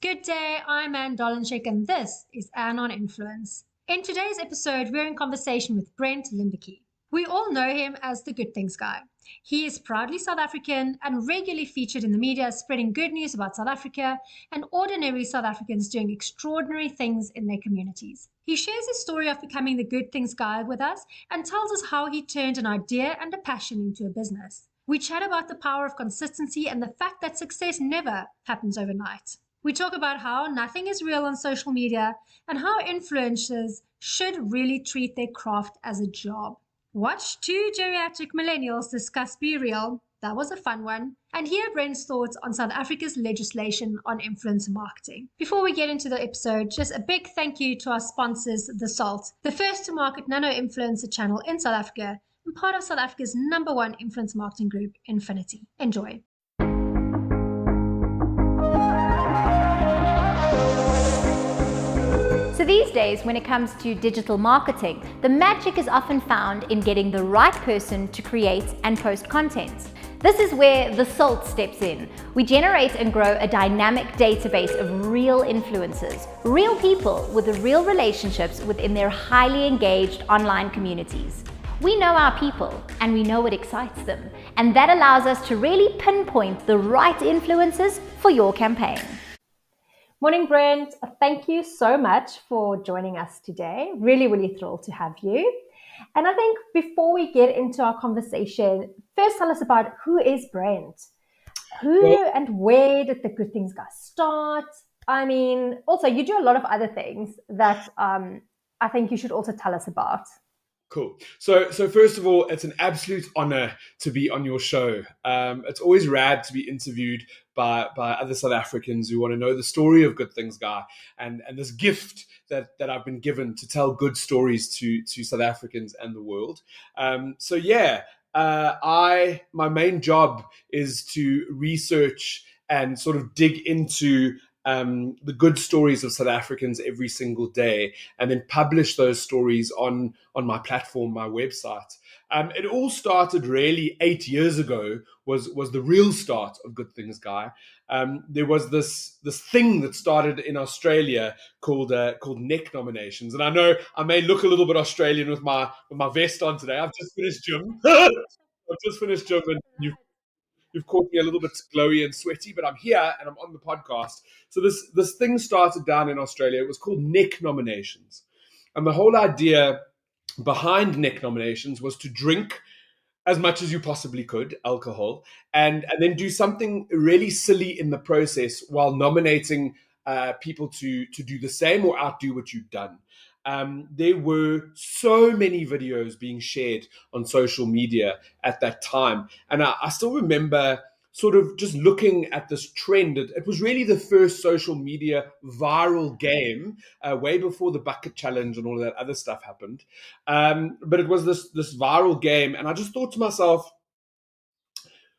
Good day, I'm Anne Dolenchik, and this is Anne on Influence. In today's episode, we're in conversation with Brent Lindeque. We all know him as the Good Things Guy. He is proudly South African and regularly featured in the media spreading good news about South Africa and ordinary South Africans doing extraordinary things in their communities. He shares his story of becoming the Good Things Guy with us and tells us how he turned an idea and a passion into a business. We chat about the power of consistency and the fact that success never happens overnight. We talk about how nothing is real on social media and how influencers should really treat their craft as a job. Watch two geriatric millennials discuss Be Real. That was a fun one. And hear Brent's thoughts on South Africa's legislation on influencer marketing. Before we get into the episode, just a big thank you to our sponsors, theSALT, the first to market nano influencer channel in South Africa and part of South Africa's #1 influencer marketing group, Nfinity. Enjoy. So these days, when it comes to digital marketing, the magic is often found in getting the right person to create and post content. This is where theSALT steps in. We generate and grow a dynamic database of real influencers, real people with real relationships within their highly engaged online communities. We know our people and we know what excites them, and that allows us to really pinpoint the right influencers for your campaign. Morning, Brent. Thank you so much for joining us today. Really thrilled to have you. And I think before we get into our conversation, first tell us about who is Brent? Who and where did the Good Things Guy start? I mean, also you do a lot of other things that I think you should also tell us about. Cool. So first of all, it's an absolute honor to be on your show. It's always rad to be interviewed by other South Africans who want to know the story of Good Things Guy and this gift that I've been given to tell good stories to South Africans and the world. My main job is to research and sort of dig into the good stories of South Africans every single day, and then publish those stories on my platform, my website. It all started really 8 years ago. Was the real start of Good Things Guy. There was this thing that started in Australia called neck nominations, and I know I may look a little bit Australian with my vest on today. I've just finished gym. And you've caught me a little bit glowy and sweaty, but I'm here and I'm on the podcast. So this thing started down in Australia. It was called neck nominations. And the whole idea behind neck nominations was to drink as much as you possibly could, alcohol, and then do something really silly in the process while nominating people to do the same or outdo what you've done. There were so many videos being shared on social media at that time. And I still remember sort of just looking at this trend. It was really the first social media viral game, way before the bucket challenge and all of that other stuff happened. But it was this viral game. And I just thought to myself,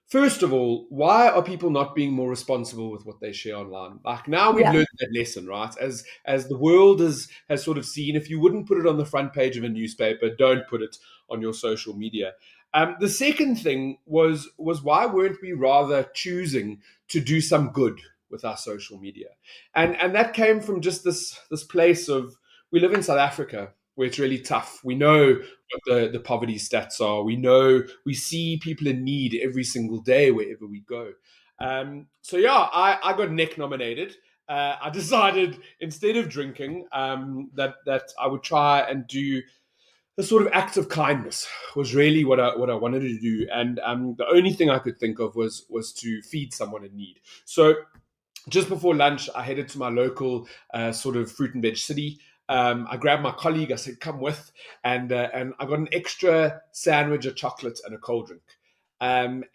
first of all, why are people not being more responsible with what they share online? Like now we've learned that lesson, right? As the world has sort of seen, if you wouldn't put it on the front page of a newspaper, don't put it on your social media. The second thing was why weren't we rather choosing to do some good with our social media? And that came from just this place of, we live in South Africa where it's really tough. We know what the poverty stats are. We see people in need every single day wherever we go. I got neck nominated. I decided instead of drinking that I would try and do a sort of act of kindness. Was really what I wanted to do. And the only thing I could think of was to feed someone in need. So just before lunch, I headed to my local sort of fruit and veg city. I grabbed my colleague. I said, "Come with," and I got an extra sandwich, a chocolate, and a cold drink. And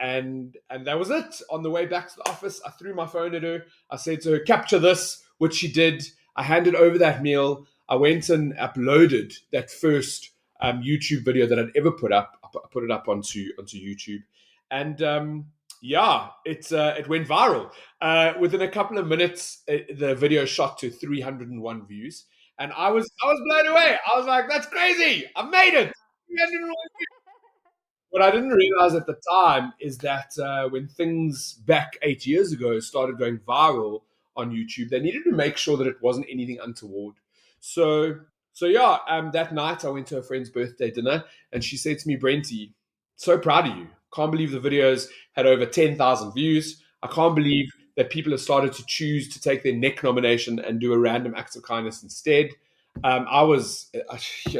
that was it. On the way back to the office, I threw my phone at her. I said to her, "Capture this," which she did. I handed over that meal. I went and uploaded that first YouTube video that I'd ever put up. I put it up onto YouTube, and it went viral. Within a couple of minutes, the video shot to 301 views. And I was blown away. I was like, "That's crazy! I made it!" What I didn't realize at the time is that when things back 8 years ago started going viral on YouTube. They needed to make sure that it wasn't anything untoward. So that night I went to a friend's birthday dinner, and she said to me, Brenty, so proud of you. Can't believe the videos had over 10,000 views. I can't believe that people have started to choose to take their neck nomination and do a random act of kindness instead. I was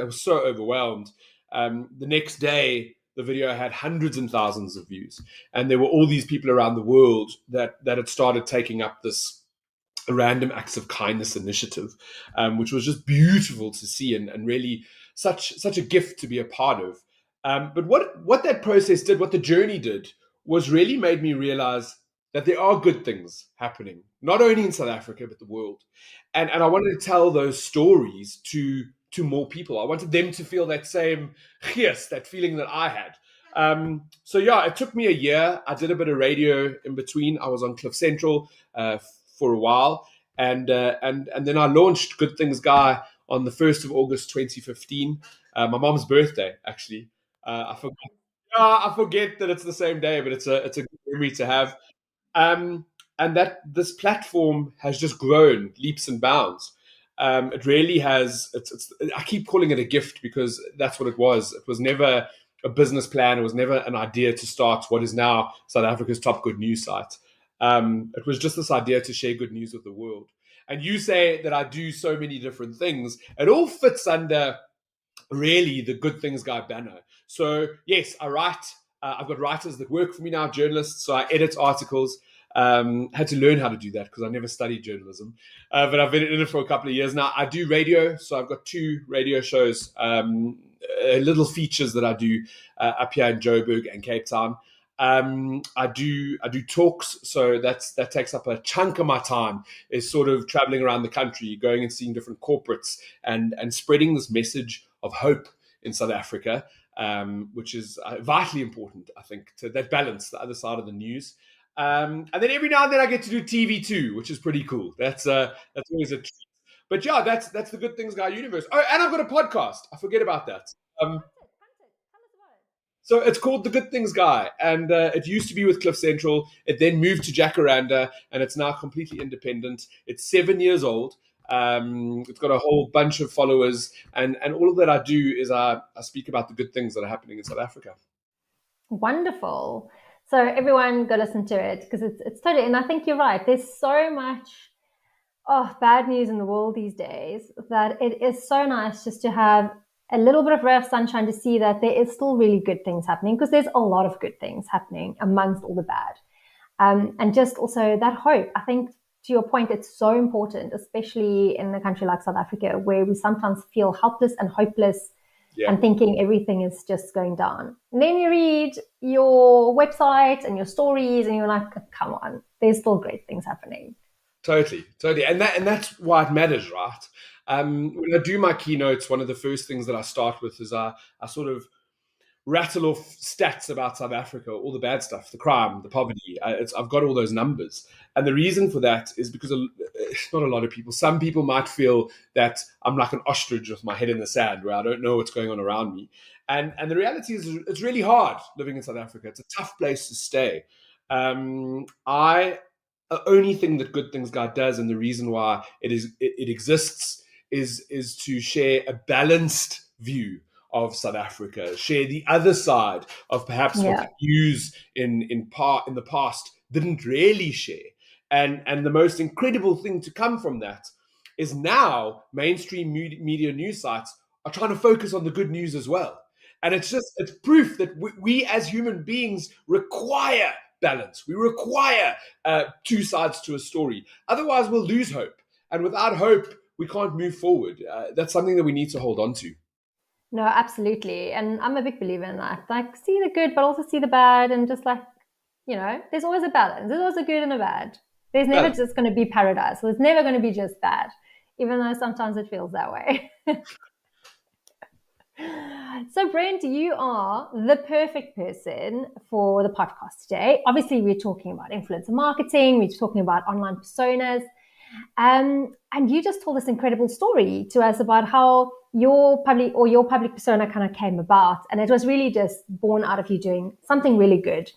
so overwhelmed. The next day, the video had hundreds and thousands of views, and there were all these people around the world that had started taking up this random acts of kindness initiative, which was just beautiful to see, and really such a gift to be a part of. But what that process did, what the journey did, was really made me realize that there are good things happening, not only in South Africa, but the world. And I wanted to tell those stories to more people. I wanted them to feel that same gees, that feeling that I had. It took me a year. I did a bit of radio in between. I was on Cliff Central for a while, and then I launched Good Things Guy on the 1st of August 2015, my mom's birthday, actually. I forget that it's the same day, but it's a good memory to have. And that this platform has just grown leaps and bounds. It really has. I keep calling it a gift because that's what it was. It was never a business plan. It was never an idea to start what is now South Africa's top good news site. It was just this idea to share good news with the world. And you say that I do so many different things. It all fits under really the Good Things Guy banner. So yes, I write. I've got writers that work for me now, journalists. So I edit articles. Had to learn how to do that because I never studied journalism, but I've been in it for a couple of years now. I do radio, so I've got 2 radio shows, little features that I do up here in Joburg and Cape Town. I do talks, so that takes up a chunk of my time. Is sort of traveling around the country, going and seeing different corporates, and spreading this message of hope in South Africa, which is vitally important, I think, to that balance, the other side of the news. And then every now and then I get to do TV too, which is pretty cool. That's always a treat. But yeah, that's the Good Things Guy universe. Oh, and I've got a podcast. I forget about that. So it's called The Good Things Guy, and it used to be with Cliff Central. It then moved to Jacaranda, and it's now completely independent. It's 7 years old. It's got a whole bunch of followers, and all that I do is I speak about the good things that are happening in South Africa. Wonderful. So everyone go listen to it because it's totally, and I think you're right. There's so much bad news in the world these days that it is so nice just to have a little bit of ray of sunshine to see that there is still really good things happening, because there's a lot of good things happening amongst all the bad. And just also that hope. I think to your point, it's so important, especially in a country like South Africa, where we sometimes feel helpless and hopeless. Yeah. And thinking everything is just going down. And then you read your website and your stories and you're like, come on, there's still great things happening. Totally. And that's why it matters, right? When I do my keynotes, one of the first things that I start with is I sort of rattle off stats about South Africa, all the bad stuff, the crime, the poverty. I've got all those numbers. And the reason for that is because not a lot of people, some people might feel that I'm like an ostrich with my head in the sand where I don't know what's going on around me. And the reality is it's really hard living in South Africa. It's a tough place to stay. The only thing that Good Things Guy does, and the reason why it exists, is to share a balanced view of South Africa, share the other side of perhaps what the news in the past didn't really share. And the most incredible thing to come from that is now mainstream media news sites are trying to focus on the good news as well. And it's proof that we as human beings require balance. We require 2 sides to a story. Otherwise, we'll lose hope. And without hope, we can't move forward. That's something that we need to hold on to. No, absolutely. And I'm a big believer in that. Like, see the good, but also see the bad. And just like, there's always a balance. There's always a good and a bad. There's never just going to be paradise. So it's never going to be just bad, even though sometimes it feels that way. So, Brent, you are the perfect person for the podcast today. Obviously, we're talking about influencer marketing. We're talking about online personas. And you just told this incredible story to us about how your public persona kind of came about. And it was really just born out of you doing something really good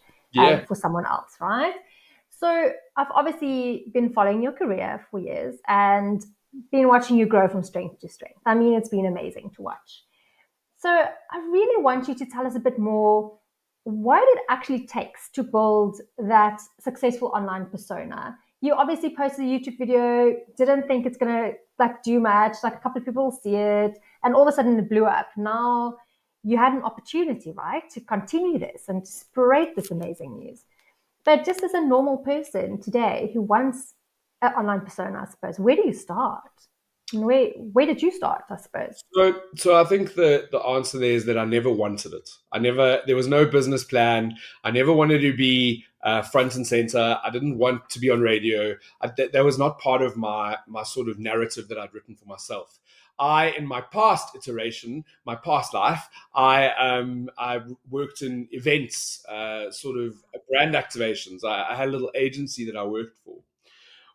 for someone else, right? So I've obviously been following your career for years and been watching you grow from strength to strength. I mean, it's been amazing to watch. So I really want you to tell us a bit more what it actually takes to build that successful online persona. You obviously posted a YouTube video, didn't think it's gonna like do much, like a couple of people see it, and all of a sudden it blew up. Now you had an opportunity, right, to continue this and to spread this amazing news. But just as a normal person today who wants an online persona, I suppose, where do you start? And where did you start, I suppose? So I think the answer there is that I never wanted it. There was no business plan. I never wanted to be front and center. I didn't want to be on radio. That was not part of my sort of narrative that I'd written for myself. In my past iteration, my past life, I worked in events, sort of brand activations. I had a little agency that I worked for.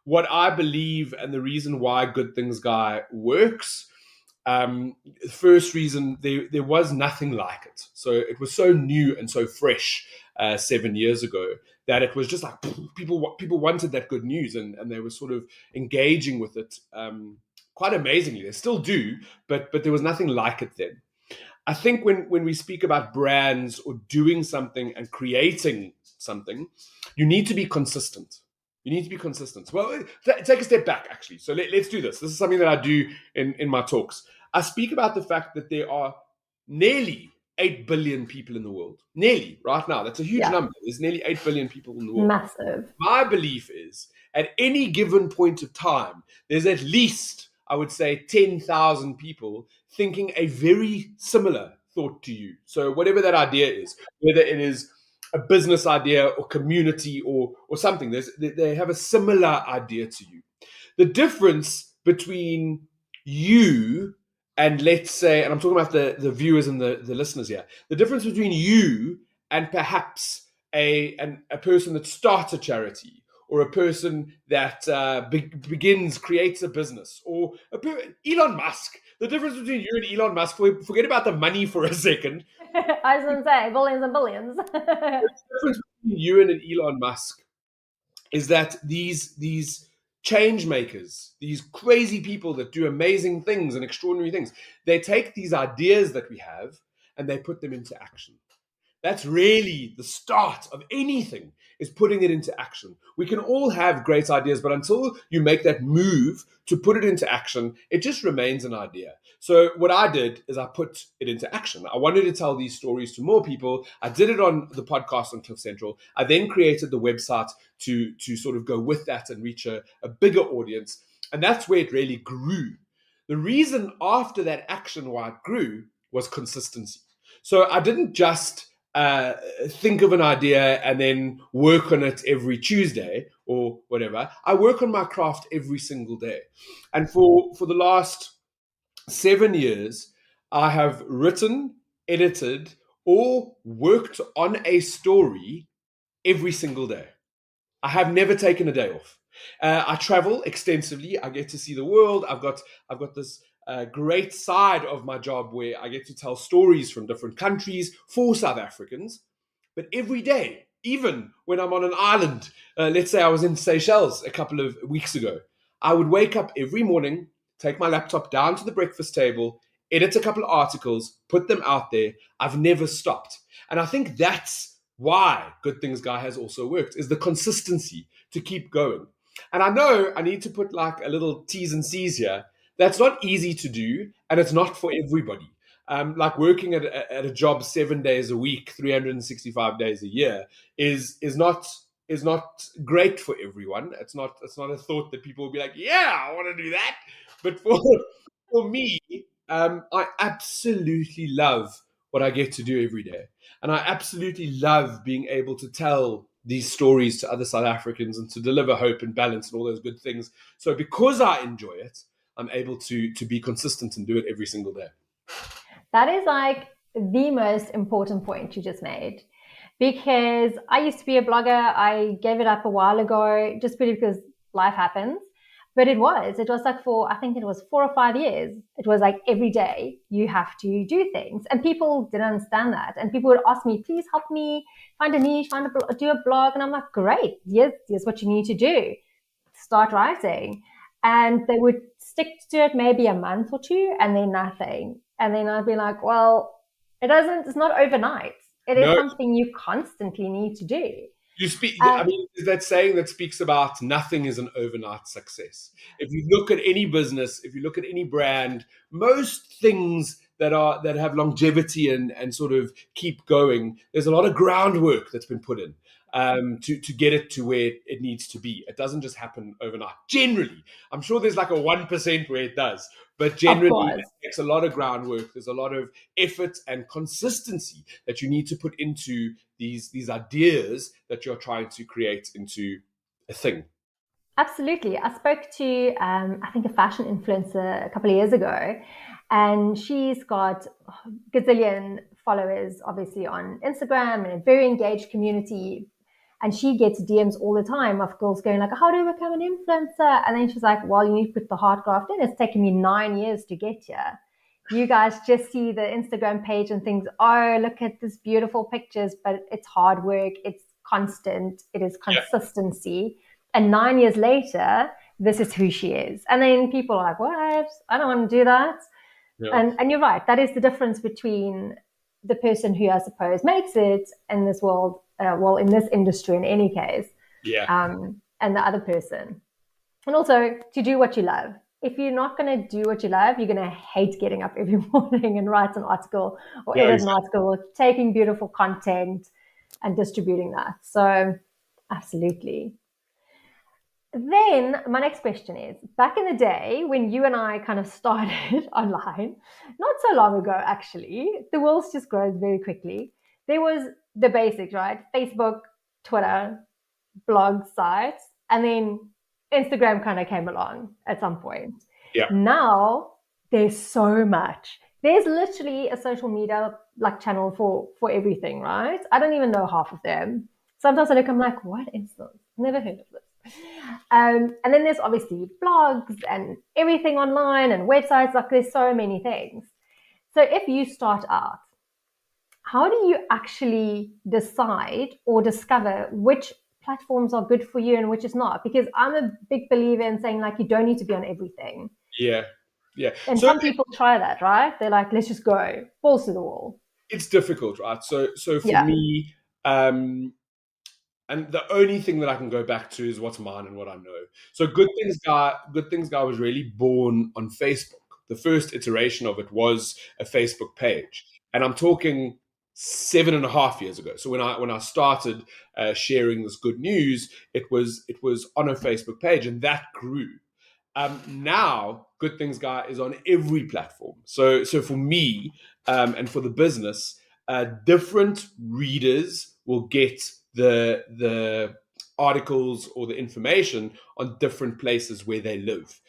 What I believe and the reason why Good Things Guy works, first reason, there was nothing like it. So it was so new and so fresh 7 years ago that it was just like people wanted that good news, and they were sort of engaging with it quite amazingly. They still do, but there was nothing like it then. I think when we speak about brands or doing something and creating something, you need to be consistent. You need to be consistent. Well, take a step back, actually. So let's do this. This is something that I do in my talks. I speak about the fact that there are nearly 8 billion people in the world. Nearly, right now. That's a huge number. There's nearly 8 billion people in the world. Massive. My belief is at any given point of time, there's at least, I would say, 10,000 people thinking a very similar thought to you. So whatever that idea is, whether it is a business idea or community or something, they have a similar idea to you. The difference between you and, let's say, and I'm talking about the viewers and the listeners here, the difference between you and perhaps a person that starts a charity, or a person that creates a business, or Elon Musk. The difference between you and Elon Musk, forget about the money for a second. I was going to say billions and billions. The difference between you and an Elon Musk is that these change makers, these crazy people that do amazing things and extraordinary things, they take these ideas that we have and they put them into action. That's really the start of anything, is putting it into action. We can all have great ideas, but until you make that move to put it into action, it just remains an idea. So what I did is I put it into action. I wanted to tell these stories to more people. I did it on the podcast on Cliff Central. I then created the website to sort of go with that and reach a bigger audience. And that's where it really grew. The reason after that action why it grew was consistency. So I didn't just think of an idea and then work on it every Tuesday or whatever. I work on my craft every single day. And for the last 7 years, I have written, edited, or worked on a story every single day. I have never taken a day off. I travel extensively. I get to see the world. I've got this great side of my job where I get to tell stories from different countries for South Africans. But every day, even when I'm on an island, let's say I was in Seychelles a couple of weeks ago, I would wake up every morning, take my laptop down to the breakfast table, edit a couple of articles, put them out there. I've never stopped. And I think that's why Good Things Guy has also worked, is the consistency to keep going. And I know I need to put like a little T's and C's here. That's not easy to do, and it's not for everybody. Like working at a job 7 days a week, 365 days a year is not great for everyone. It's not a thought that people will be like, yeah, I want to do that. But for me, I absolutely love what I get to do every day, and I absolutely love being able to tell these stories to other South Africans and to deliver hope and balance and all those good things. So because I enjoy it, I'm able to be consistent and do it every single day. That is like the most important point you just made, because I used to be a blogger. I gave it up a while ago just because life happens. But it was like for, I think it was 4 or 5 years. It was like every day you have to do things. And people didn't understand that. And people would ask me, please help me find a niche, do a blog. And I'm like, great, here's what you need to do. Start writing. And they would stick to it maybe a month or two and then nothing. And then I'd be like, well, it's not overnight. It is No, something you constantly need to do. you speak. Uh, I mean, that saying that speaks about nothing is an overnight success. If you look at any business, if you look at any brand, most things that have longevity and sort of keep going, there's a lot of groundwork that's been put in to get it to where it needs to be. It doesn't just happen overnight. Generally, I'm sure there's like a 1% where it does, but of generally, it course. takes a lot of groundwork. There's a lot of effort and consistency that you need to put into these ideas that you're trying to create into a thing. Absolutely. I spoke to, I think, a fashion influencer a couple of years ago, and she's got a gazillion followers, obviously, on Instagram and a very engaged community. And she gets DMs all the time of girls going like, how do I become an influencer? And then she's like, well, you need to put the hard graft in. It's taken me 9 years to get here. You guys just see the Instagram page and things, oh, look at this beautiful pictures, but it's hard work. It's constant. It is Yeah, consistency. And 9 years later, this is who she is. And then people are like, what? I don't want to do that. yeah, And you're right. That is the difference between the person who, I suppose, makes it in this world, well, in this industry in any case, yeah, and the other person. And also to do what you love. If you're not going to do what you love, you're going to hate getting up every morning and write an article or yeah. edit an Exactly. article or taking beautiful content and distributing that. So, absolutely. Then my next question is, back in the day when you and I kind of started online, not so long ago actually, the world just grows very quickly. There was the basics, right? Facebook, Twitter, blog sites, and then Instagram kind of came along at some point. Yeah, Now there's so much. There's literally a social media like channel for everything, right? I don't even know half of them. Sometimes I look, I'm like, what is this? Never heard of this. And then there's obviously blogs and everything online and websites. Like there's so many things. So if you start out, how do you actually decide or discover which platforms are good for you and which is not? Because I'm a big believer in saying like you don't need to be on everything. yeah, yeah. And So some people try that, right? They're like, let's just go balls to the wall. it's difficult, right? So for Yeah. me, and the only thing that I can go back to is what's mine and what I know. So Good Things Guy was really born on Facebook. The first iteration of it was a Facebook page, and I'm talking 7.5 years ago. So when I started sharing this good news, it was on a Facebook page, and that grew. Now, Good Things Guy is on every platform. So for me and for the business, different readers will get the articles or the information on different places where they live.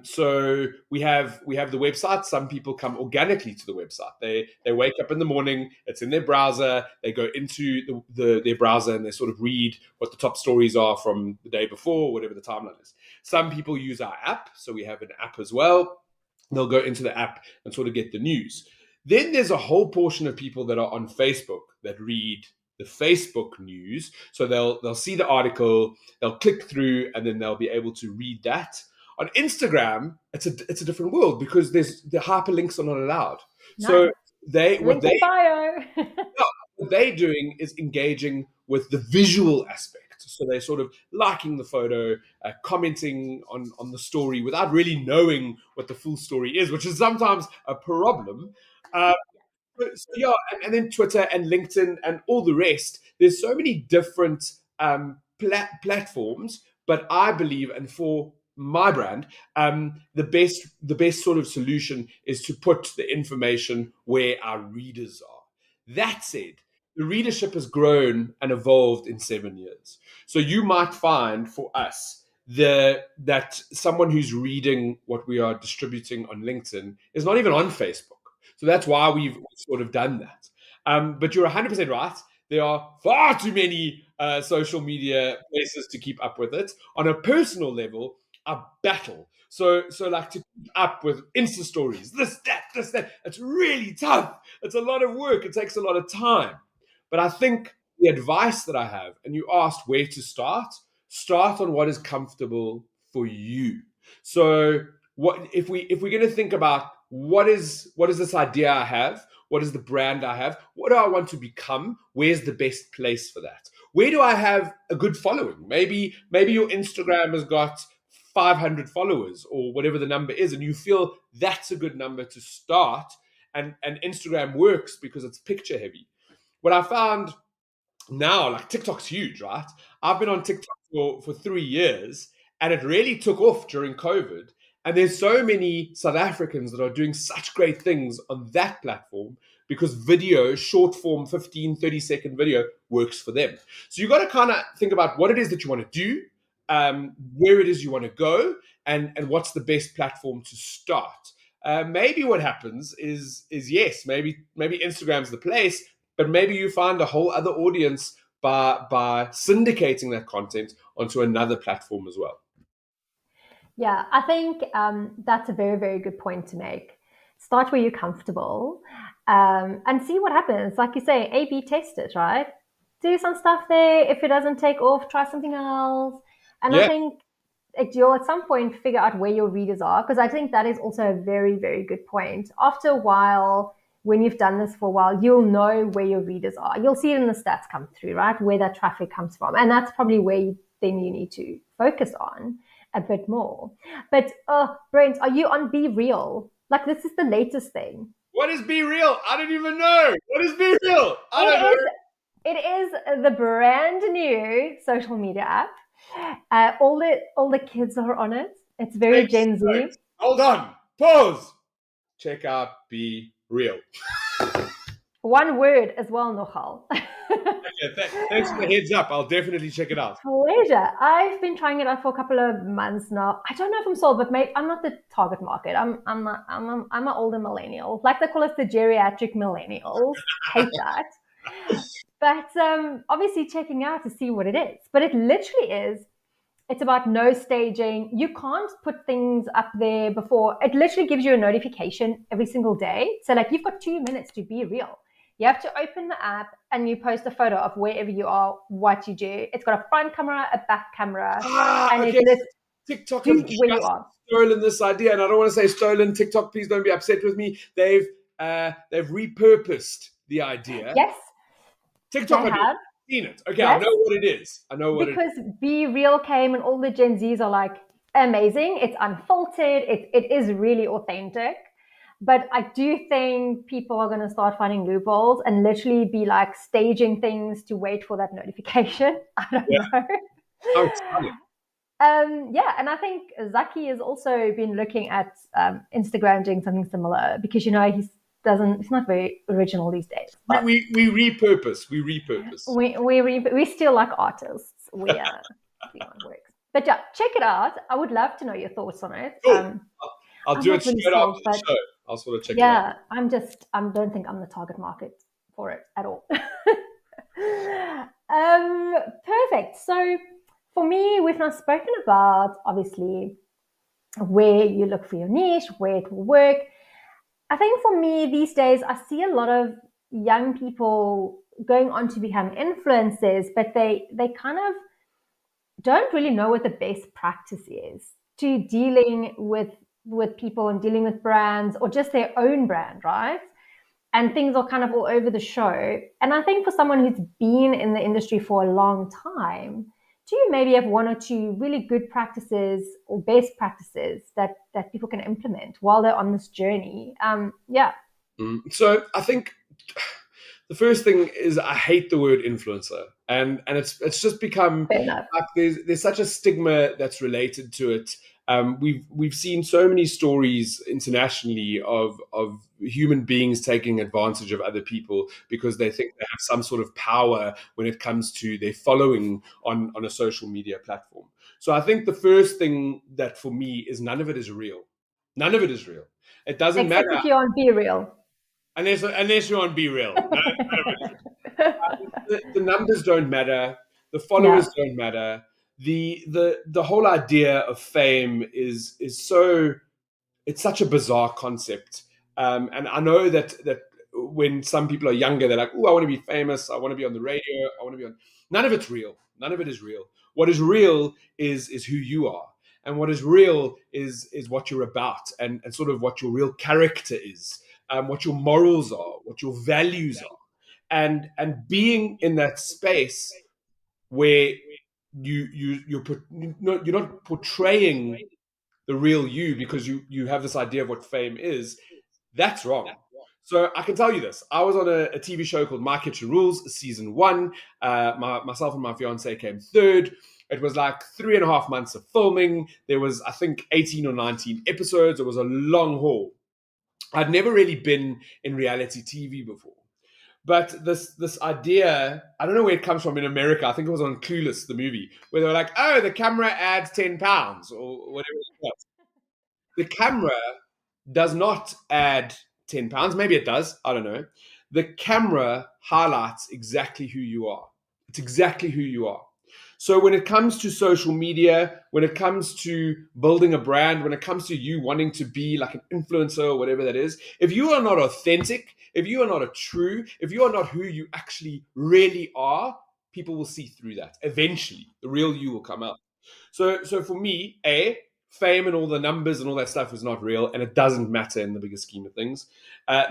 So we have the website. Some people come organically to the website. They wake up in the morning. It's in their browser. They go into their browser and they sort of read what the top stories are from the day before, whatever the timeline is. Some people use our app, so we have an app as well. They'll go into the app and sort of get the news. Then there's a whole portion of people that are on Facebook that read the Facebook news. So they'll see the article, they'll click through, and then they'll be able to read that. On Instagram, it's a different world because the hyperlinks are not allowed. So No. they what Link they in bio. what they're doing is engaging with the visual aspect. So they're sort of liking the photo, commenting on the story without really knowing what the full story is, which is sometimes a problem. Uh, so yeah, and then Twitter and LinkedIn and all the rest. There's so many different platforms, but I believe, and for my brand, the best sort of solution is to put the information where our readers are. That said, the readership has grown and evolved in 7 years. So you might find for us that someone who's reading what we are distributing on LinkedIn is not even on Facebook. So that's why we've sort of done that. But you're 100% right. There are far too many social media places to keep up with it. On a personal level, I battle. So like to keep up with Insta stories, this, that. It's really tough. It's a lot of work. It takes a lot of time. But I think the advice that I have, and you asked where to start on what is comfortable for you. So what if we're going to think about what is this idea I have? What is the brand I have? What do I want to become? Where's the best place for that? Where do I have a good following? Maybe your Instagram has got 500 followers or whatever the number is, and you feel that's a good number to start. And Instagram works because it's picture heavy. What I found now, like TikTok's huge, right? I've been on TikTok for 3 years, and it really took off during COVID. And there's so many South Africans that are doing such great things on that platform because video, short form, 15, 30-second video works for them. So you got to kind of think about what it is that you want to do, where it is you want to go, and what's the best platform to start. Maybe what happens is yes, maybe Instagram's the place, but maybe you find a whole other audience by syndicating that content onto another platform as well. Yeah, I think that's a very, very good point to make. Start where you're comfortable and see what happens. Like you say, A/B test it, right? Do some stuff there. If it doesn't take off, try something else. And I Yeah. think you'll at some point figure out where your readers are, because I think that is also a very, very good point. After a while, when you've done this for a while, you'll know where your readers are. You'll see it in the stats come through, right? Where that traffic comes from. And that's probably where then you need to focus on a bit more. But Brent, are you on Be Real? Like, this is the latest thing. What is Be Real? I don't even know. What is Be Real? I don't know. It is the brand new social media app. All the kids are on it. It's very Gen Z. Hold on. Pause. Check out Be Real. One word as well, Nochal. Thanks for the heads up. I'll definitely check it out. Pleasure. I've been trying it out for a couple of months now. I don't know if I'm sold, but maybe I'm not the target market. I'm an older millennial. Like they call us the geriatric millennials. Hate that. But obviously checking out to see what it is. But it literally is. It's about no staging. You can't put things up there before. It literally gives you a notification every single day. So like you've got 2 minutes to be real. You have to open the app and you post a photo of wherever you are, what you do. It's got a front camera, a back camera, and okay. it's TikTok have where you are. Stolen this idea, and I don't want to say stolen. TikTok, please don't be upset with me. They've repurposed the idea. Yes, TikTok have seen it. Okay, yes. I know what it is. Because Be Real came and all the Gen Zs are like, amazing. It's unfiltered. It is really authentic. But I do think people are going to start finding loopholes and literally be like staging things to wait for that notification. I don't know. Oh, it's funny. And I think Zaki has also been looking at Instagram doing something similar because, you know, he's not very original these days. But we repurpose. We still like artists. We see how it works. But yeah, check it out. I would love to know your thoughts on it. Cool. I'll do it straight after the show. I'll sort of check it out. Yeah, I don't think I'm the target market for it at all. Perfect. So for me, we've now spoken about, obviously, where you look for your niche, where it will work. I think for me these days, I see a lot of young people going on to become influencers, but they kind of don't really know what the best practice is to dealing with people and dealing with brands or just their own brand, right? And things are kind of all over the show. And I think for someone who's been in the industry for a long time, do you maybe have one or two really good practices or best practices that people can implement while they're on this journey? So I think the first thing is I hate the word influencer, and it's just become like there's such a stigma that's related to it. We've seen so many stories internationally of human beings taking advantage of other people because they think they have some sort of power when it comes to their following on a social media platform. So I think the first thing that for me is none of it is real. None of it is real. It doesn't matter. Except if you're on Be Real. Unless you're on Be Real. The numbers don't matter. The followers don't matter. the whole idea of fame is so, it's such a bizarre concept. And I know that when some people are younger, they're like, "Oh, I want to be famous. I want to be on the radio. I want to be on." None of it's real. None of it is real. What is real is who you are, and what is real is what you're about, and sort of what your real character is, what your morals are, what your values are, and being in that space where you're not portraying the real you because you have this idea of what fame is. That's wrong. So I can tell you this: I was on a TV show called My Kitchen Rules, season one. Myself and my fiance came third. It was like 3.5 months of filming. There was, I think, 18 or 19 episodes. It was a long haul. I'd never really been in reality TV before. But this idea, I don't know where it comes from in America. I think it was on Clueless, the movie, where they were like, "Oh, the camera adds 10 pounds or whatever it was." The camera does not add 10 pounds. Maybe it does. I don't know. The camera highlights exactly who you are. It's exactly who you are. So when it comes to social media, when it comes to building a brand, when it comes to you wanting to be like an influencer or whatever that is, if you are not authentic, if you are not a true, if you are not who you actually really are, people will see through that. Eventually, the real you will come out. So for me, fame and all the numbers and all that stuff is not real, and it doesn't matter in the bigger scheme of things.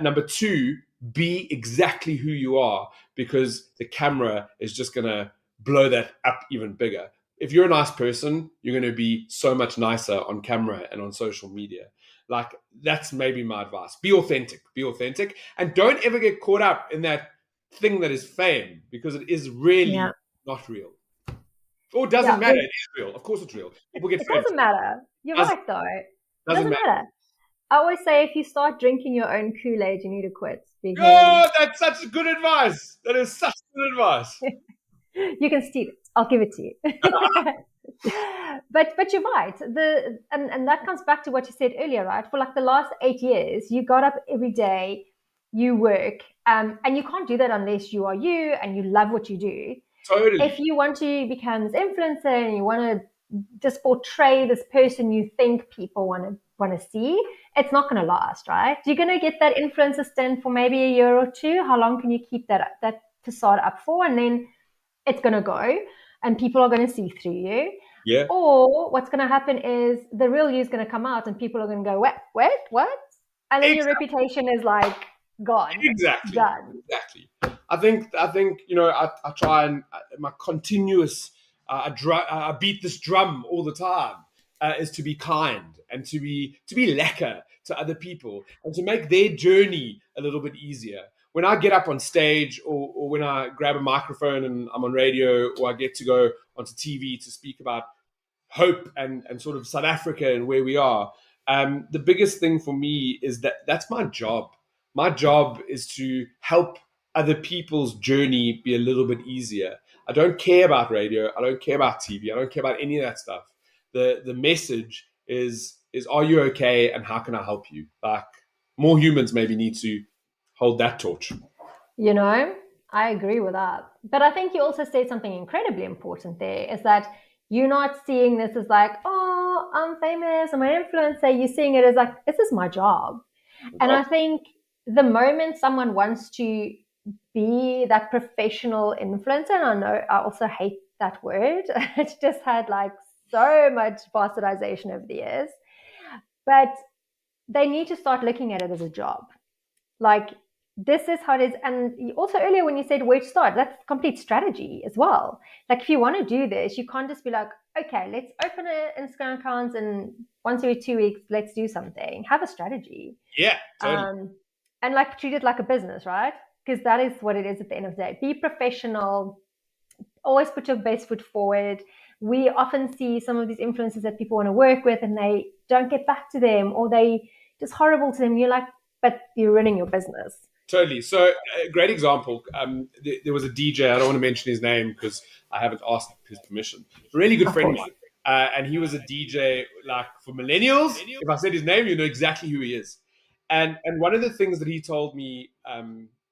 Number two, be exactly who you are, because the camera is just gonna blow that up even bigger. If you're a nice person, you're going to be so much nicer on camera and on social media. Like, that's maybe my advice. Be authentic, and don't ever get caught up in that thing that is fame, because it is really not real. Or it doesn't matter. It is real. Of course it's real. People get It famous. doesn't matter. You're right, though. It Doesn't matter. matter. I always say if you start drinking your own Kool-Aid, you need to quit. Because Oh, that's such good advice. That is such good advice. you can steal it. I'll give it to you. but you're right. And that comes back to what you said earlier, right? For like the last 8 years, you got up every day, you work, and you can't do that unless you are you and you love what you do. Totally. If you want to become this influencer and you want to just portray this person you think people want to see, it's not going to last, right? You're going to get that influencer stint for maybe a year or two. How long can you keep that facade up for? And then it's going to go and people are going to see through you. Yeah. Or what's going to happen is the real you is going to come out and people are going to go, what? And then your reputation is like gone. Exactly. Done. Exactly. I think I try and my continuous I beat this drum all the time is to be kind and to be lekker to other people and to make their journey a little bit easier. When I get up on stage or when I grab a microphone and I'm on radio, or I get to go onto TV to speak about hope and sort of South Africa and where we are, the biggest thing for me is that's my job. My job is to help other people's journey be a little bit easier. I don't care about radio. I don't care about TV. I don't care about any of that stuff. The message is are you okay, and how can I help you? Like, more humans maybe need to hold that torch. I agree with that. But I think you also said something incredibly important there, is that you're not seeing this as like, oh, I'm famous, I'm an influencer. You're seeing it as like, this is my job. And I think the moment someone wants to be that professional influencer, and I know I also hate that word, it's just had like so much bastardization over the years, but they need to start looking at it as a job. Like, this is how it is. And also earlier when you said where to start, that's complete strategy as well. Like, if you want to do this, you can't just be like, okay, let's open an Instagram account and once every 2 weeks, let's do something. Have a strategy. Yeah, totally. And like treat it like a business, right? Because that is what it is at the end of the day. Be professional. Always put your best foot forward. We often see some of these influencers that people want to work with and they don't get back to them, or they just horrible to them. You're like, but you're running your business. Totally. So a great example. There was a DJ. I don't want to mention his name because I haven't asked his permission. A really good friend of mine, and he was a DJ like for millennials. If I said his name, you know exactly who he is. And one of the things that he told me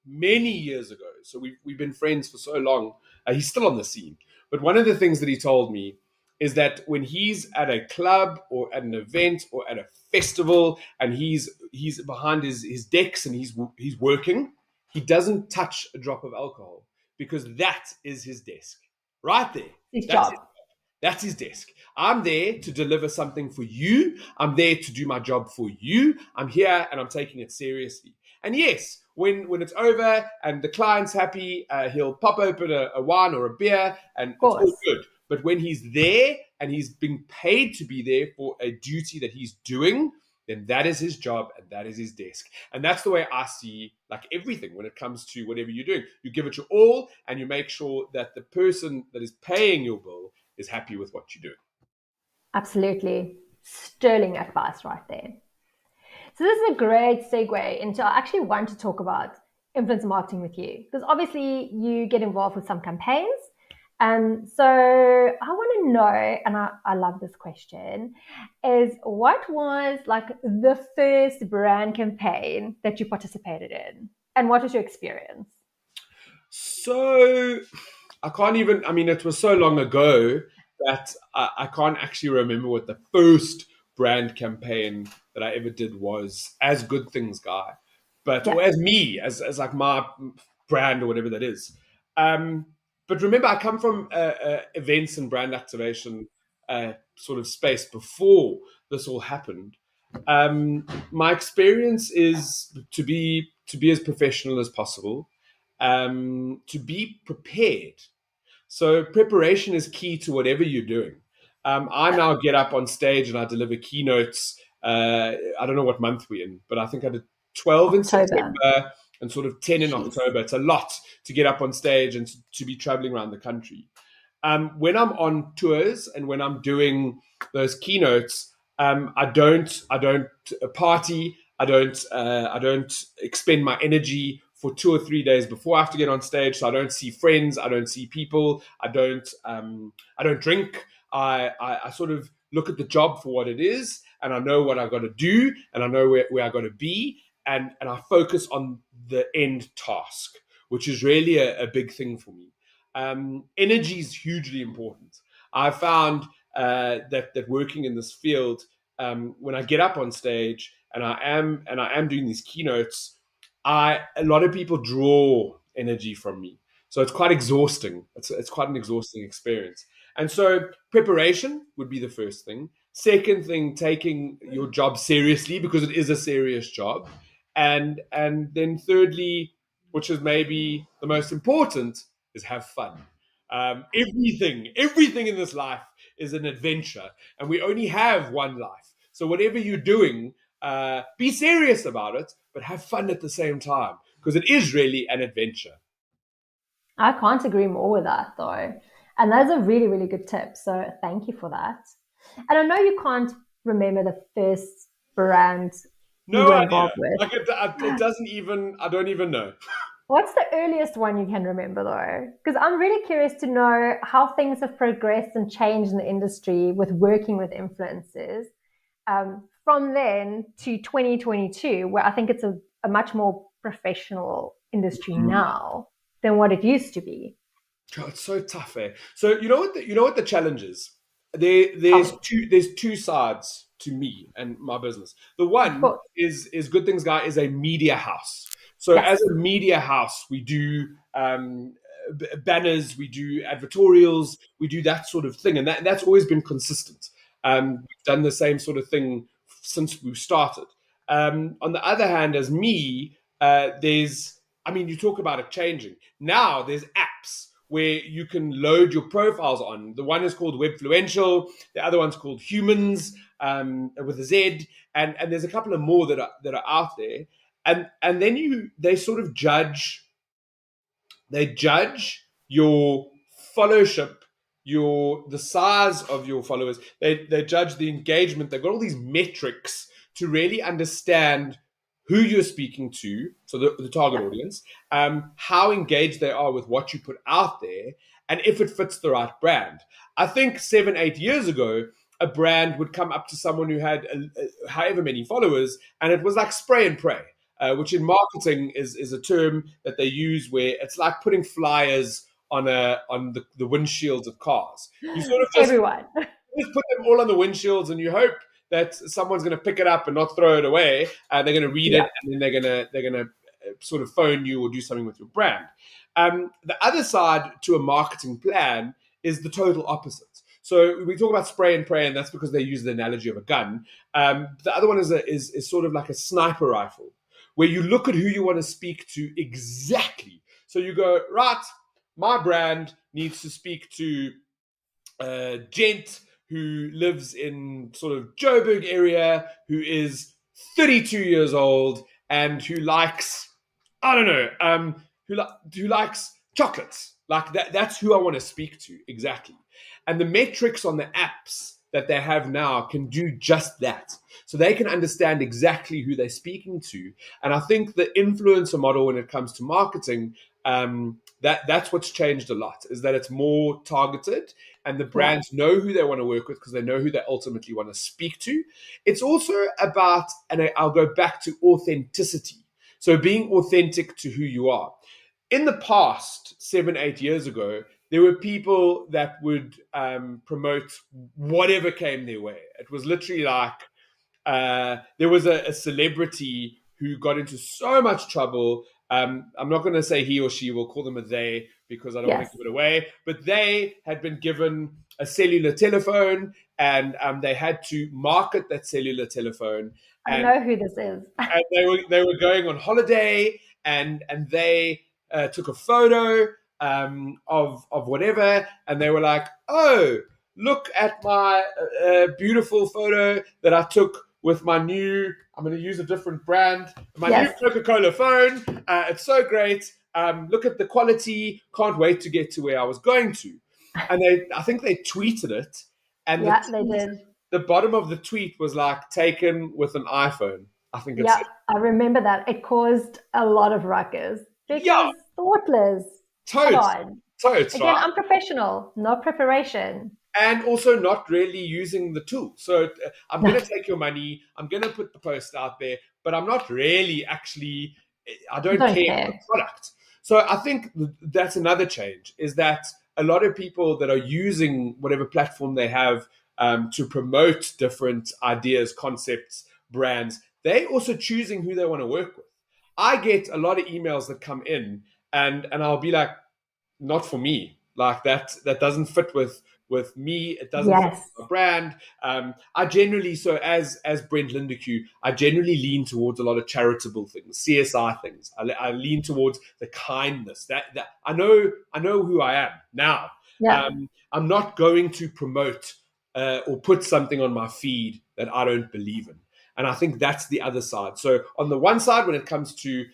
many years ago. So we've been friends for so long. He's still on the scene. But one of the things that he told me is that when he's at a club or at an event or at a festival and he's behind his decks and he's working, he doesn't touch a drop of alcohol because that is his desk right there. His That's job. it. That's his desk. I'm there to deliver something for you. I'm there to do my job for you. I'm here and I'm taking it seriously. And yes, when it's over and the client's happy, he'll pop open a wine or a beer and Of it's all course. good. But when he's there and he's being paid to be there for a duty that he's doing, then that is his job and that is his desk. And that's the way I see like everything when it comes to whatever you're doing. You give it your all and you make sure that the person that is paying your bill is happy with what you're doing. Absolutely. Sterling advice right there. So this is a great segue into, I actually want to talk about influence marketing with you, because obviously you get involved with some campaigns. So I want to know, and I love this question, is what was like the first brand campaign that you participated in? And what was your experience? So I can't even, I mean, it was so long ago that I can't actually remember what the first brand campaign that I ever did was as Good Things Guy, but, Yeah, or as me, as like my brand or whatever that is. But remember, I come from events and brand activation sort of space before this all happened. My experience is to be as professional as possible, to be prepared. So preparation is key to whatever you're doing. I yeah. now get up on stage and I deliver keynotes. I don't know what month we're in, but I think I did 12 in October. September and sort of 10 in Jeez. October. It's a lot to get up on stage and to be traveling around the country. When I'm on tours and when I'm doing those keynotes, I don't party. I don't expend my energy for 2 or 3 days before I have to get on stage. So I don't see friends. I don't see people. I don't drink. I sort of look at the job for what it is, and I know what I've got to do, and I know where I got to be, and I focus on the end task, which is really a big thing for me. Energy is hugely important. I found that working in this field, when I get up on stage and I am doing these keynotes, a lot of people draw energy from me, so it's quite exhausting. It's quite an exhausting experience. And so preparation would be the first thing. Second thing, taking your job seriously because it is a serious job, and then thirdly, which is maybe the most important, is have fun. Everything in this life is an adventure, and we only have one life. So whatever you're doing, be serious about it, but have fun at the same time because it is really an adventure. I can't agree more with that though. And that's a really, really good tip. So thank you for that. And I know you can't remember the first brand you No were idea. involved with. Like it doesn't even. I don't even know. What's the earliest one you can remember though? Because I'm really curious to know how things have progressed and changed in the industry with working with influencers from then to 2022, where I think it's a much more professional industry now than what it used to be. God, it's so tough, eh? So you know what the challenge is. Tell There's me. two sides to me and my business. The Of one course. is Good Things Guy is a media house. So as Yes. a media house, we do banners, we do advertorials, we do that sort of thing, and that's always been consistent. We've done the same sort of thing since we started. On the other hand, as me, I mean, you talk about it changing. Now there's apps where you can load your profiles on. The one is called Webfluential, the other one's called Humans, with a Z, and there's a couple of more that are out there. And then they sort of judge your followership, the size of your followers. They judge the engagement. They've got all these metrics to really understand who you're speaking to, so the target Yeah. audience, how engaged they are with what you put out there, and if it fits the right brand. I think 7, 8 years ago, a brand would come up to someone who had however many followers, and it was like spray and pray, which in marketing is a term that they use where it's like putting flyers the windshields of cars. You sort of Everyone. just put them all on the windshields, and you hope that someone's going to pick it up and not throw it away. They're going to read it, Yeah. and then they're going to sort of phone you or do something with your brand. The other side to a marketing plan is the total opposite. So we talk about spray and pray, and that's because they use the analogy of a gun. The other one is sort of like a sniper rifle, where you look at who you want to speak to exactly. So you go, right, my brand needs to speak to gent who lives in sort of Joburg area, who is 32 years old and who likes, I don't know, who likes chocolates. Like that's who I want to speak to exactly. And the metrics on the apps that they have now can do just that. So they can understand exactly who they're speaking to. And I think the influencer model when it comes to marketing, that's what's changed a lot, is that it's more targeted and the brands know who they want to work with because they know who they ultimately want to speak to. It's also about, and I'll go back to authenticity. So being authentic to who you are. In the past, 7-8 years ago, there were people that would promote whatever came their way. It was literally like there was a celebrity who got into so much trouble. I'm not going to say he or she, we'll call them a they because I don't want to give it away. But they had been given a cellular telephone and they had to market that cellular telephone. I know who this is. And they were going on holiday and they took a photo of whatever, and they were like, "Oh, look at my beautiful photo that I took with my new, I'm going to use a different brand, my new Coca-Cola phone. It's so great. Look at the quality. Can't wait to get to where I was going to." And I think they tweeted it. And they did. The bottom of the tweet was like taken with an iPhone. I think it's. Yeah, I remember that. It caused a lot of ruckus because thoughtless. Totes. Again, unprofessional, no preparation. And also not really using the tool. So I'm going to take your money. I'm going to put the post out there, but I'm not really actually, I don't care for the product. So I think that's another change, is that a lot of people that are using whatever platform they have to promote different ideas, concepts, brands, they're also choosing who they want to work with. I get a lot of emails that come in and I'll be like, not for me. Like that doesn't fit with me. It doesn't fit with my brand. I generally, so as Brent Lindeque, I generally lean towards a lot of charitable things, CSI things. I lean towards the kindness that I know who I am now. I'm not going to promote or put something on my feed that I don't believe in. And I think that's the other side. So on the one side, when it comes to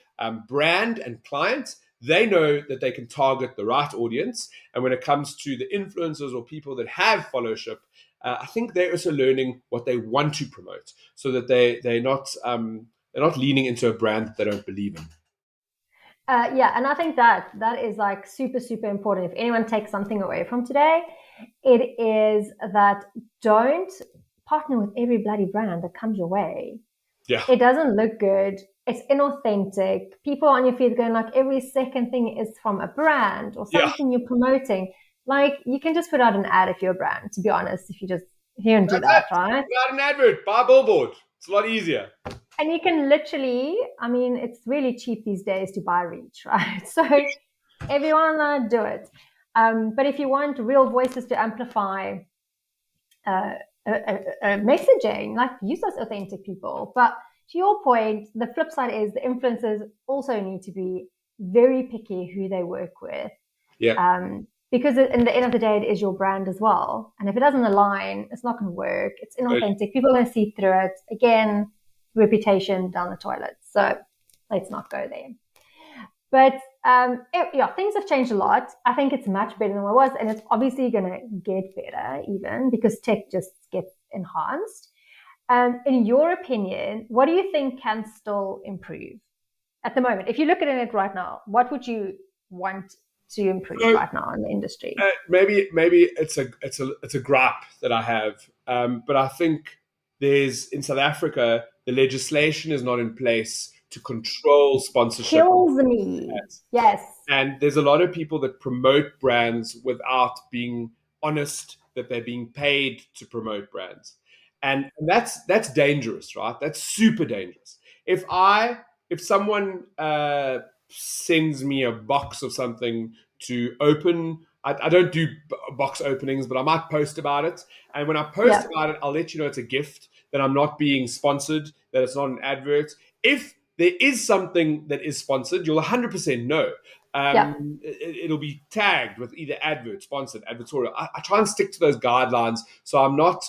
brand and clients, they know that they can target the right audience. And when it comes to the influencers or people that have followership, I think they're also learning what they want to promote, so that they're not leaning into a brand that they don't believe in. And I think that is like super, super important. If anyone takes something away from today, it is that don't partner with every bloody brand that comes your way. Yeah. It doesn't look good. It's inauthentic. People on your feed going like every second thing is from a brand or something you're promoting. Like you can just put out an ad if you're a brand, to be honest, if you just hear and do that, right? Put out an advert, buy a billboard. It's a lot easier. And you can literally, I mean, it's really cheap these days to buy reach, right? So everyone do it. But if you want real voices to amplify messaging, like use those authentic people. But to your point, the flip side is the influencers also need to be very picky who they work with. Because in the end of the day, it is your brand as well. And if it doesn't align, it's not going to work. It's inauthentic. People are going to see through it. Again, reputation down the toilet. So let's not go there. But things have changed a lot. I think it's much better than what it was. And it's obviously going to get better even because tech just gets enhanced. In your opinion, what do you think can still improve at the moment? If you're looking at it right now, what would you want to improve right now in the industry? Maybe it's a gripe that I have, but I think in South Africa, the legislation is not in place to control sponsorship. Kills me. Yes. And there's a lot of people that promote brands without being honest that they're being paid to promote brands. And that's dangerous, right? That's super dangerous. If someone sends me a box of something to open, I don't do box openings, but I might post about it. And when I post about it, I'll let you know it's a gift, that I'm not being sponsored, that it's not an advert. If there is something that is sponsored, you'll 100% know. It'll be tagged with either advert, sponsored, advertorial. I try and stick to those guidelines, so I'm not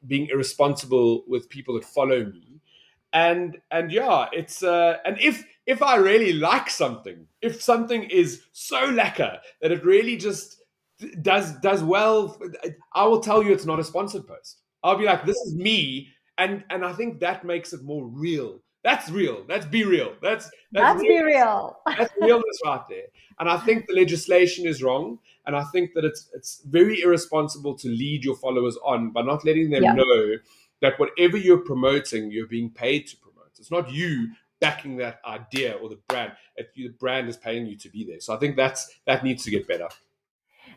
being irresponsible with people that follow me. And yeah, it's and if I really like something, if something is so lacquer that it really just does well, I will tell you it's not a sponsored post. I'll be like, this is me, and I think that makes it more real. That's real. That's be real. That's be real. That's realness right there. And I think the legislation is wrong, and I think that it's very irresponsible to lead your followers on by not letting them know that whatever you're promoting, you're being paid to promote. It's not you backing that idea or the brand. The brand is paying you to be there. So I think that needs to get better.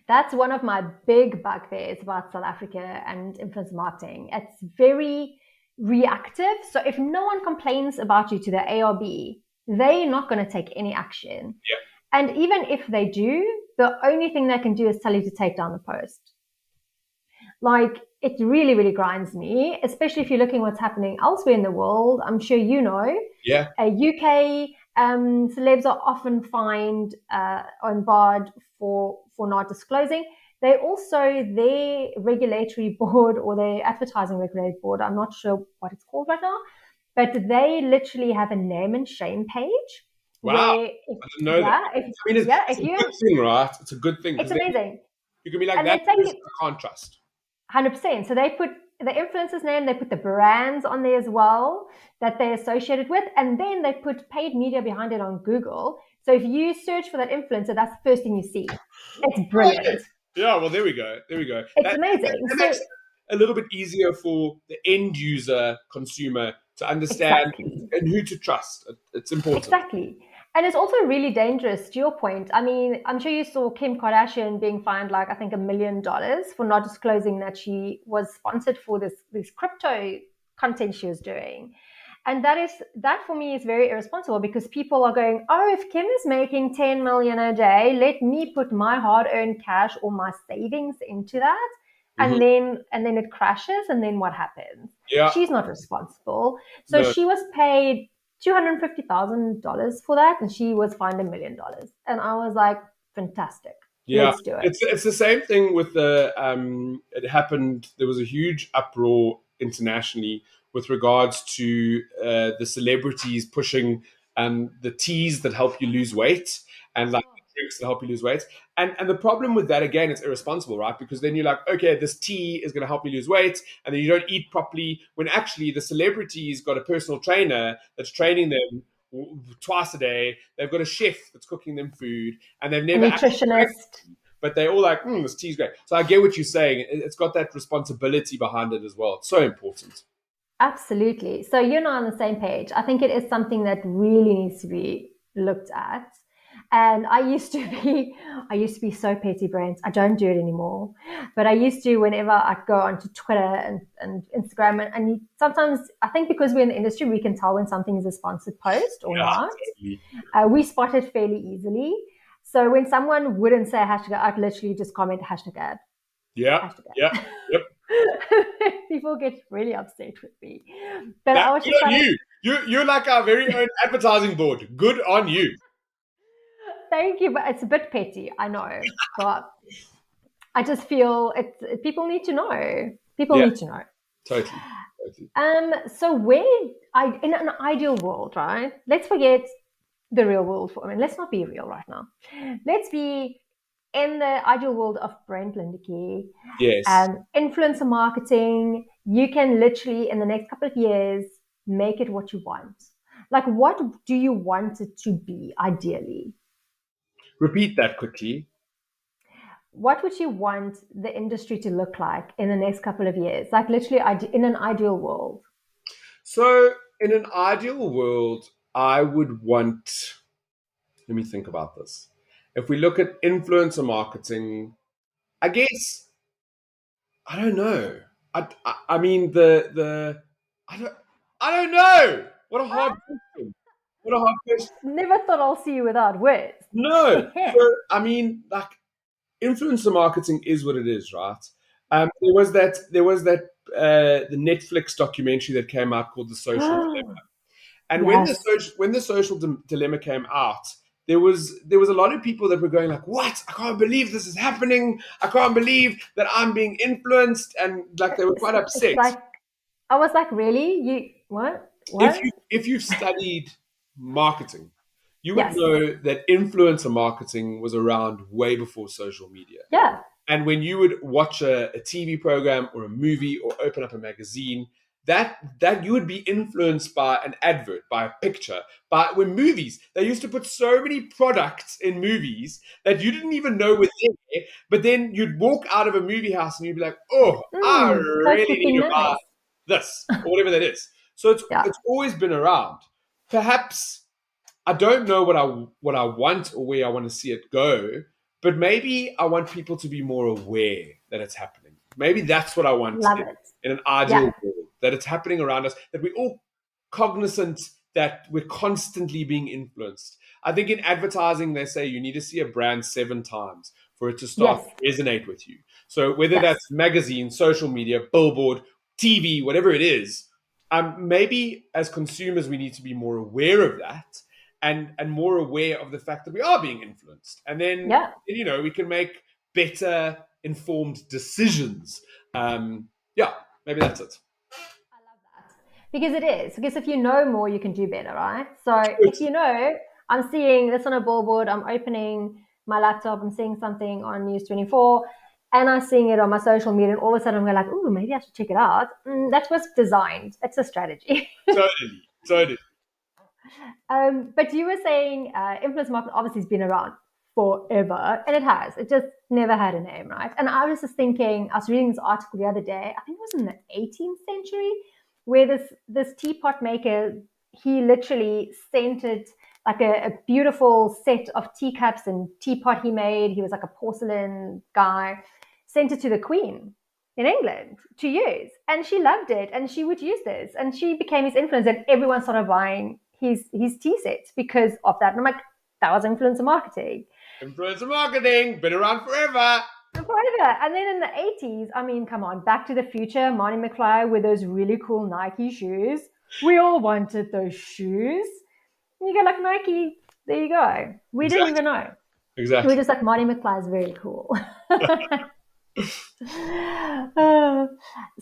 That's one of my big bugbears about South Africa and influencer marketing. It's very reactive. So if no one complains about you to the ARB, they're not going to take any action. Yeah. And even if they do, the only thing they can do is tell you to take down the post. Like, it really, really grinds me, especially if you're looking what's happening elsewhere in the world. I'm sure you know. Yeah. UK celebs are often fined or barred for not disclosing. They also, their regulatory board or their advertising regulatory board, I'm not sure what it's called right now, but they literally have a name and shame page. Wow. I didn't know that. It's a good thing, right? It's a good thing. It's amazing. You can be like, that person I can't trust. 100%. So they put the influencer's name, they put the brands on there as well that they're associated with, and then they put paid media behind it on Google. So if you search for that influencer, that's the first thing you see. It's brilliant. Yeah, well, there we go. It's amazing. That makes it a little bit easier for the end user consumer to understand and who to trust. It's important. Exactly. And it's also really dangerous, to your point. I mean, I'm sure you saw Kim Kardashian being fined like, I think, $1 million for not disclosing that she was sponsored for this crypto content she was doing. And that for me is very irresponsible, because people are going, oh, if Kim is making 10 million a day, let me put my hard-earned cash or my savings into that. And then it crashes, and then what happens? Yeah. She's not responsible. So she was paid $250,000 for that, and she was fined $1 million. And I was like, fantastic. Yeah, let's do it. It's the same thing with the it happened. There was a huge uproar internationally with regards to the celebrities pushing the teas that help you lose weight, and like drinks that help you lose weight. And the problem with that, again, it's irresponsible, right? Because then you're like, okay, this tea is going to help me lose weight, and then you don't eat properly, when actually the celebrity's got a personal trainer that's training them twice a day. They've got a chef that's cooking them food, and they've never nutritionist. But they're all like, this tea's great. So I get what you're saying. It's got that responsibility behind it as well. It's so important. Absolutely. So you're not on the same page. I think it is something that really needs to be looked at. And I used to be so petty, Brent. I don't do it anymore. But I used to, whenever I go onto Twitter and Instagram, and sometimes, I think because we're in the industry, we can tell when something is a sponsored post or not. Totally. We spot it fairly easily. So when someone wouldn't say hashtag, I'd literally just comment #ad. Yeah. Hashtag ad. Yeah. Yep. People get really upset with me. But I was just You're like our very own advertising board. Good on you. Thank you, but it's a bit petty, I know. But I just feel people need to know. People need to know. Totally. So in an ideal world, right? Let's forget the real world let's not be real right now. Let's be in the ideal world of Brent Lindeque. Yes. Influencer marketing. You can literally, in the next couple of years, make it what you want. Like, what do you want it to be, ideally? Repeat that quickly. What would you want the industry to look like in the next couple of years? Like, literally, in an ideal world. So, in an ideal world, I would want, let me think about this. If we look at influencer marketing, I guess, I don't know. I mean, I don't, I don't know. What a hard question. What a hard question. Never thought I'll see you without words. No. So, I mean, like, influencer marketing is what it is, right? There was that the Netflix documentary that came out called The Social Dilemma. And Yes. when the social dilemma came out, there was a lot of people that were going like, "What? I can't believe this is happening. I can't believe that I'm being influenced," and like they were quite It's upset. like, I was like, really? You, what? If What? you've studied marketing, you would Yes. know that influencer marketing was around way before social media. Yeah. And when you would watch a TV program or a movie or open up a magazine, that you would be influenced by an advert, by a picture. But when movies, they used to put so many products in movies that you didn't even know were there. But then you'd walk out of a movie house and you'd be like, "Oh, I That's really need looking to buy nice. this," or whatever that is. So Yeah. it's always been around. Perhaps I don't know what I want or where I want to see it go, but maybe I want people to be more aware that it's happening. Maybe that's what I want Love it. in an ideal Yeah. world, that it's happening around us, that we're all cognizant that we're constantly being influenced. I think in advertising, they say you need to see a brand 7 times for it to start Yes. to resonate with you. So whether Yes. that's magazine, social media, billboard, TV, whatever it is, maybe as consumers, we need to be more aware of that and more aware of the fact that we are being influenced. And then, Yeah. we can make better informed decisions. Yeah, maybe that's it. I love that. Because it is. Because if you know more, you can do better, right? So if Good. you know, I'm seeing this on a billboard, I'm opening my laptop, I'm seeing something on News 24, and I'm seeing it on my social media, and all of a sudden I'm going like, oh, maybe I should check it out. That was designed. It's a strategy. Totally. Totally. But you were saying influence marketing obviously has been around forever, and it has. It just never had a name, right? And I was just thinking, I was reading this article the other day. I think it was in the 18th century, where this teapot maker, he literally scented like a beautiful set of teacups and teapot he made. He was like a porcelain guy, sent it to the Queen in England to use. And she loved it and she would use this. And she became his influence and everyone started buying his tea sets because of that. And I'm like, that was influencer marketing. Influencer marketing, been around forever. Forever. And then in the 80s, I mean, come on, Back to the Future, Marty McFly with those really cool Nike shoes. We all wanted those shoes. And you go like, Nike, there you go. We didn't even know. Exactly. We're just like, Marty McFly is very cool.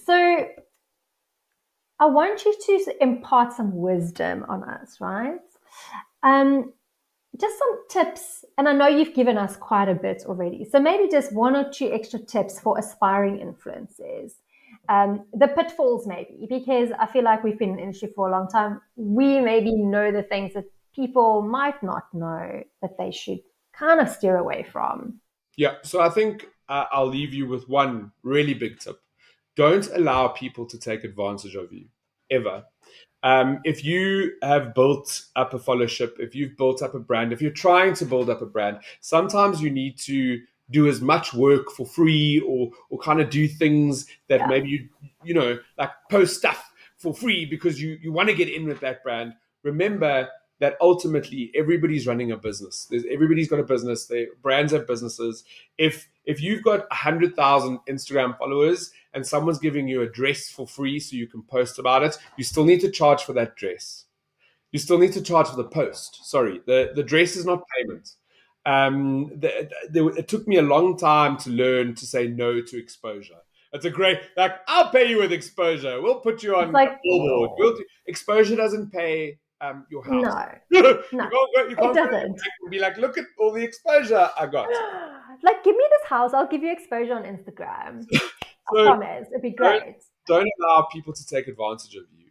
So I want you to impart some wisdom on us, right? Just some tips, and I know you've given us quite a bit already. So maybe just 1 or 2 extra tips for aspiring influencers. The pitfalls, maybe, because I feel like we've been in the industry for a long time. We maybe know the things that people might not know that they should kind of steer away from. Yeah. So I think I'll leave you with one really big tip. Don't allow people to take advantage of you, ever. If you have built up a followership, if you've built up a brand, if you're trying to build up a brand, sometimes you need to do as much work for free or kind of do things that Yeah. maybe like post stuff for free because you want to get in with that brand. Remember that ultimately everybody's running a business. Everybody's got a business. Brands have businesses. If you've got 100,000 Instagram followers and someone's giving you a dress for free so you can post about it, you still need to charge for that dress. You still need to charge for the post. Sorry, the dress is not payment. It took me a long time to learn to say no to exposure. It's a great, like, I'll pay you with exposure. We'll put you on It's a like, billboard. Exposure doesn't pay your house. no, You no, can't it go to the doesn't. bank and be like, look at all the exposure I got. Like, give me this house. I'll give you exposure on Instagram. I So promise. It'd be great. don't allow people to take advantage of you.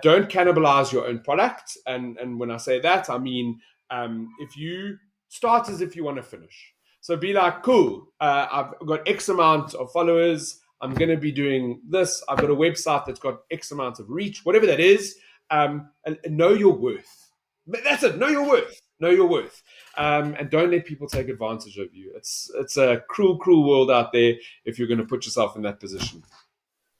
Don't cannibalize your own product. And when I say that, I mean, if you start as if you want to finish. So be like, cool, I've got X amount of followers. I'm going to be doing this. I've got a website that's got X amount of reach, whatever that is. and know your worth. That's it. Know your worth. Know your worth. And don't let people take advantage of you. It's a cruel, cruel world out there if you're going to put yourself in that position.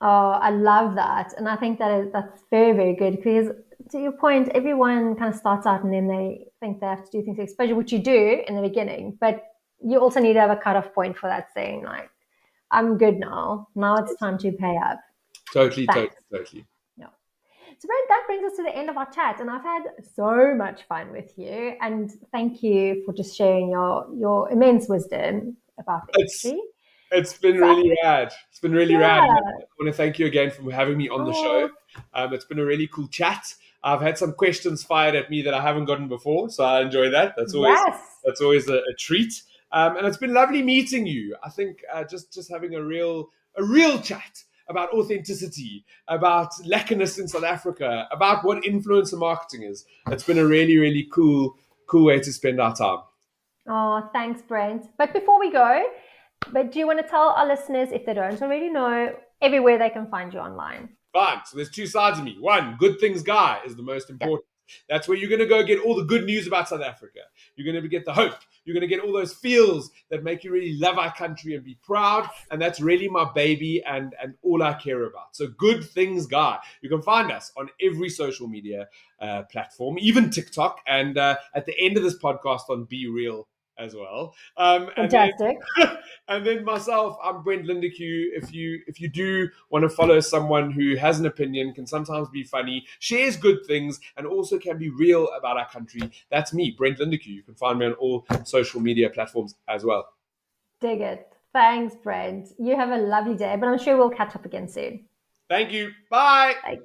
Oh, I love that. And I think that's very, very good because to your point, everyone kind of starts out and then they think they have to do things to exposure, which you do in the beginning, but you also need to have a cutoff point for that saying like, I'm good now. Now it's time to pay up. Totally, totally, Thanks. totally. Yeah. So Brent, that brings us to the end of our chat, and I've had so much fun with you. And thank you for just sharing your immense wisdom about the It's industry. It's been So, really rad. It's been really rad. yeah. I want to thank you again for having me on the show. Oh, It's been a really cool chat. I've had some questions fired at me that I haven't gotten before, so I enjoy that. yes. That's always a treat. And it's been lovely meeting you. I think just having a real chat about authenticity, about lackiness in South Africa, about what influencer marketing is. It's been a really cool way to spend our time. Oh, thanks, Brent. But before we go, do you want to tell our listeners, if they don't already know, everywhere they can find you online? Fine. So there's two sides of me. One, good things guy is the most Yeah. important. That's where you're going to go get all the good news about South Africa. You're going to get the hope. You're going to get all those feels that make you really love our country and be proud. And that's really my baby and all I care about. So good things guy. You can find us on every social media platform, even TikTok. And at the end of this podcast on Be Real as well. Fantastic. And then myself, I'm Brent Lindeque. If you do want to follow someone who has an opinion, can sometimes be funny, shares good things, and also can be real about our country, that's me, Brent Lindeque. You can find me on all social media platforms as well. Dig it. Thanks, Brent. You have a lovely day, but I'm sure we'll catch up again soon. Thank you. Bye. Bye.